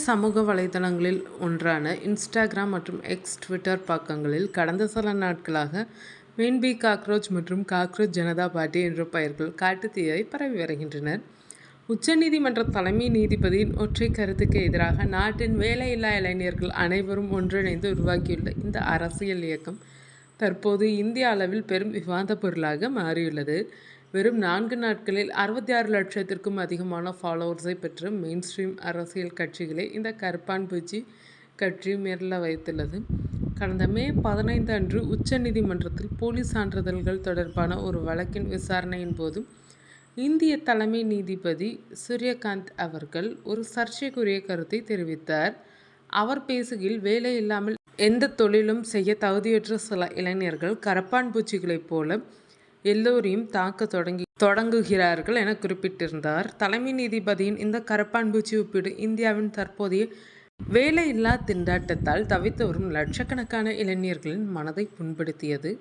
சமூக வலைதளங்களில் ஒன்றான இன்ஸ்டாகிராம் மற்றும் எக்ஸ் ட்விட்டர் பக்கங்களில் கடந்த சில நாட்களாக மெயின்பி காக்ரோச் மற்றும் காக்ரோச் ஜனதா பார்ட்டி என்ற பெயர்கள் காட்டுத்தீயை பரவி வருகின்றனர். உச்சநீதிமன்ற தலைமை நீதிபதியின் ஒற்றை கருத்துக்கு எதிராக நாட்டின் வேலையில்லா இளைஞர்கள் அனைவரும் ஒன்றிணைந்து உருவாக்கியுள்ள இந்த அரசியல் இயக்கம் தற்போது இந்திய அளவில் பெரும் விவாத பொருளாக மாறியுள்ளது. வெறும் 4 நாட்களில் 66 லட்சத்திற்கும் அதிகமான ஃபாலோவர்ஸை பெற்ற மெயின் ஸ்ட்ரீம் அரசியல் கட்சிகளை இந்த கரப்பான் பூச்சி கட்சி மிரள வைத்துள்ளது. கடந்த மே 15 அன்று உச்சநீதிமன்றத்தில் போலி சான்றிதழ்கள் தொடர்பான ஒரு வழக்கின் விசாரணையின் போது இந்திய தலைமை நீதிபதி சூரியகாந்த் அவர்கள் ஒரு சர்ச்சைக்குரிய கருத்தை தெரிவித்தார். அவர் பேசுகையில், வேலை இல்லாமல் எந்த தொழிலும் செய்ய தகுதியற்ற சில இளைஞர்கள் கரப்பான் பூச்சிகளைப் போல எல்லோரையும் தாக்க தொடங்குகிறார்கள் என குறிப்பிட்டிருந்தார். தலைமை நீதிபதியின் இந்த கரப்பான் பூச்சி ஒப்பீடு இந்தியாவின் தற்போதைய வேலையில்லா திண்டாட்டத்தால் தவித்து வரும் லட்சக்கணக்கான இளைஞர்களின் மனதை புண்படுத்தியது.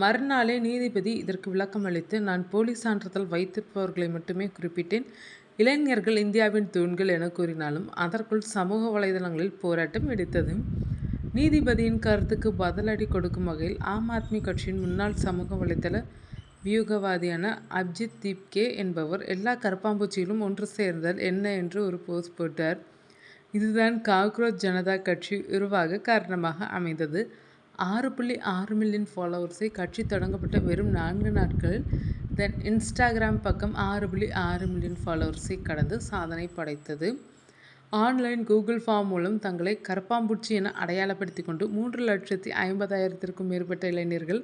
மறுநாளே நீதிபதி இதற்கு விளக்கம் அளித்து, நான் போலி சான்றிதழ் வைத்திருப்பவர்களை மட்டுமே குறிப்பிட்டேன். இளைஞர்கள் இந்தியாவின் தூண்கள் என கூறினாலும் அதற்குள் சமூக வலைதளங்களில் போராட்டம் வெடித்தது. நீதிபதியின் கருத்துக்கு பதிலடி கொடுக்கும் வகையில் ஆம் ஆத்மி கட்சியின் முன்னாள் சமூக வலைதள வியூகவாதியான அபிஜித் தீப்கே என்பவர் எல்லா கரப்பாம்பூச்சிகளும் ஒன்று சேர்ந்தால் என்ன என்று ஒரு போஸ்ட் போட்டார். இதுதான் காக்ரோச் ஜனதா கட்சி உருவாக காரணமாக அமைந்தது. 6.6 மில்லியன் ஃபாலோவர்ஸை கட்சி தொடங்கப்பட்ட வெறும் 4 நாட்களில் தன் இன்ஸ்டாகிராம் பக்கம் 6.6 மில்லியன் ஃபாலோவர்ஸை கடந்து சாதனை படைத்தது. ஆன்லைன் கூகுள் ஃபார்ம் மூலம் தங்களை கரப்பாம்பூச்சி என அடையாளப்படுத்தி கொண்டு 3,50,000க்கும் மேற்பட்ட இளைஞர்கள்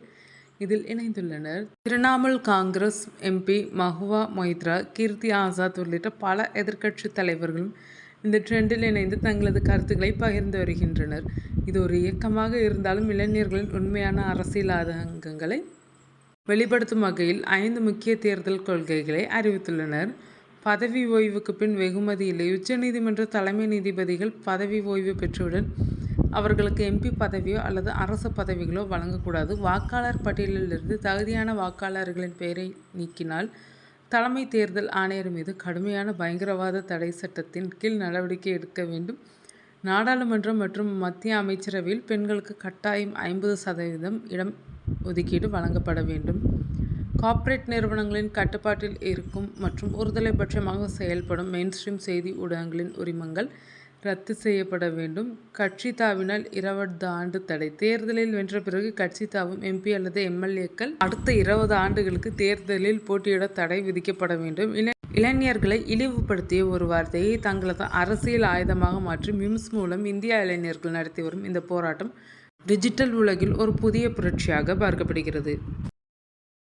இதில் இணைந்துள்ளனர். திரிணாமுல் காங்கிரஸ் எம்பி மஹுவா மொய்த்ரா, கீர்த்தி ஆசாத் உள்ளிட்ட பல எதிர்க்கட்சி தலைவர்களும் இந்த ட்ரெண்டில் இணைந்து தங்களது கருத்துக்களை பகிர்ந்து வருகின்றனர். இது ஒரு இயக்கமாக இருந்தாலும் இளைஞர்களின் உண்மையான அரசியல் ஆதங்கங்களை வெளிப்படுத்தும் வகையில் 5 முக்கிய தேர்தல் கொள்கைகளை அறிவித்துள்ளனர். பதவி ஓய்வுக்கு பின் வெகுமதி இல்லை. உச்சநீதிமன்ற தலைமை நீதிபதிகள் பதவி ஓய்வு பெற்றவுடன் அவர்களுக்கு எம்பி பதவியோ அல்லது அரசு பதவிகளோ வழங்கக்கூடாது. வாக்காளர் பட்டியலிலிருந்து தகுதியான வாக்காளர்களின் பெயரை நீக்கினால் தலைமை தேர்தல் ஆணையர் மீது கடுமையான பயங்கரவாத தடை சட்டத்தின் கீழ் நடவடிக்கை எடுக்க வேண்டும். நாடாளுமன்றம் மற்றும் மத்திய அமைச்சரவையில் பெண்களுக்கு கட்டாயம் 50% இடம் ஒதுக்கீடு வழங்கப்பட வேண்டும். கார்ப்பரேட் நிறுவனங்களின் கட்டுப்பாட்டில் இருக்கும் மற்றும் ஒருதலைபட்சமாக செயல்படும் மெயின்ஸ்ட்ரீம் செய்தி ஊடகங்களின் உரிமங்கள் ரத்து செய்யப்பட வேண்டும். கட்சி தாவினால் 20 ஆண்டு தடை. தேர்தலில் வென்ற பிறகு கட்சி தாவும் எம்பி அல்லது எம்எல்ஏக்கள் அடுத்த 20 ஆண்டுகளுக்கு தேர்தலில் போட்டியிட தடை விதிக்கப்பட வேண்டும். இளைஞர்களை இழிவுபடுத்திய ஒரு வார்த்தையை தங்களது அரசியல் ஆயுதமாக மாற்றி மீம்ஸ் மூலம் இந்திய இளைஞர்கள் நடத்தி வரும் இந்த போராட்டம் டிஜிட்டல் உலகில் ஒரு புதிய புரட்சியாக பார்க்கப்படுகிறது.